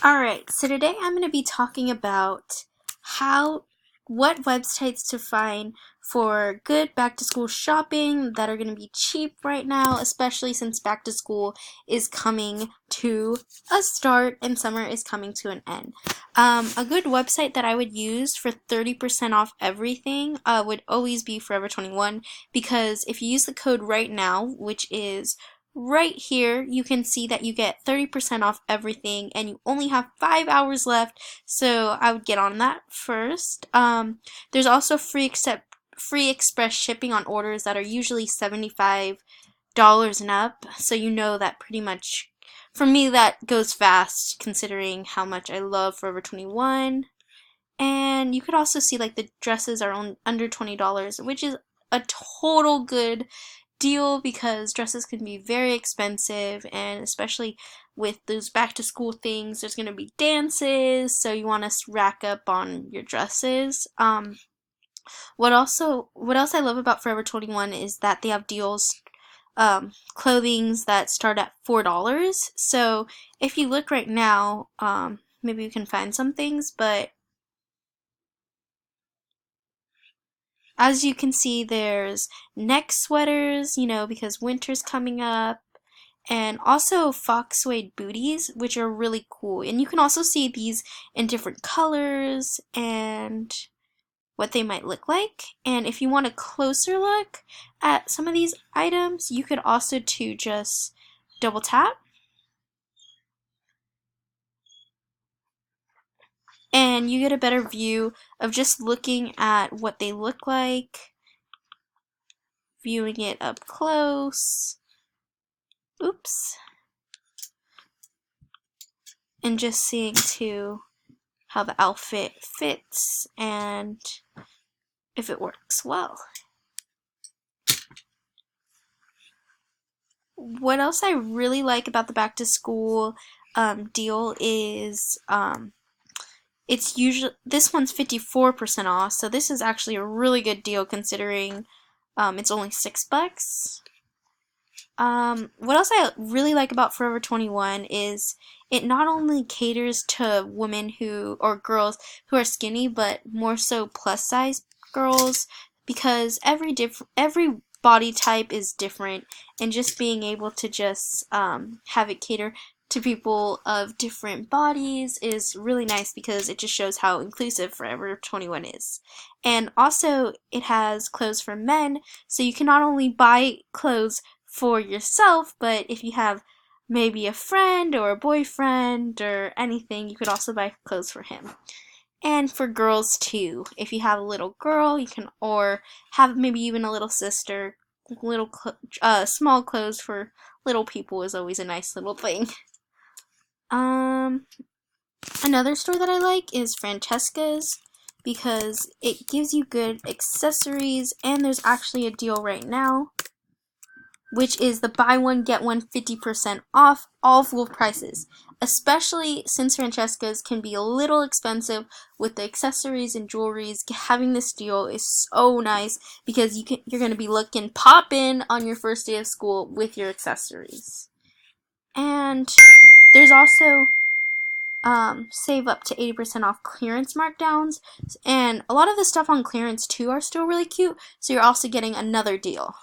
Alright, so today I'm going to be talking about what websites to find for good back to school shopping that are going to be cheap right now, especially since back to school is coming to a start and summer is coming to an end. A good website that I would use for 30% off everything would always be Forever 21, because if you use the code right now, which is right here, you can see that you get 30% off everything and you only have 5 hours left, so I would get on that first. There's also free express shipping on orders that are usually $75 and up, so you know that pretty much, for me, that goes fast considering how much I love Forever 21. And you could also see like the dresses are under $20, which is a total good deal because dresses can be very expensive, and especially with those back to school things, there's going to be dances, so you want to rack up on your dresses. What else I love about Forever 21 is that they have deals, clothings that start at $4. So if you look right now, maybe you can find some things, but as you can see, there's neck sweaters, because winter's coming up, and also fox suede booties, which are really cool. And you can also see these in different colors and what they might look like. And if you want a closer look at some of these items, you could also just double tap. And you get a better view of just looking at what they look like, viewing it up close. Oops. And just seeing too how the outfit fits and if it works well. What else I really like about the back to school deal is it's usually, this one's 54% off, so this is actually a really good deal considering it's only $6. What else I really like about Forever 21 is it not only caters to women or girls who are skinny, but more so plus size girls, because every body type is different, and just being able to just have it cater to people of different bodies is really nice, because it just shows how inclusive Forever 21 is. And also it has clothes for men, so you can not only buy clothes for yourself, but if you have maybe a friend or a boyfriend or anything, you could also buy clothes for him. And for girls too, if you have a little girl, you can, or have maybe even a little sister, small clothes for little people is always a nice little thing. Another store that I like is Francesca's, because it gives you good accessories, and there's actually a deal right now, which is the buy one get one 50% off all full prices. Especially since Francesca's can be a little expensive with the accessories and jewelries, having this deal is so nice, because you're going to be looking poppin' on your first day of school with your accessories. And there's also save up to 80% off clearance markdowns, and a lot of the stuff on clearance too are still really cute, so you're also getting another deal.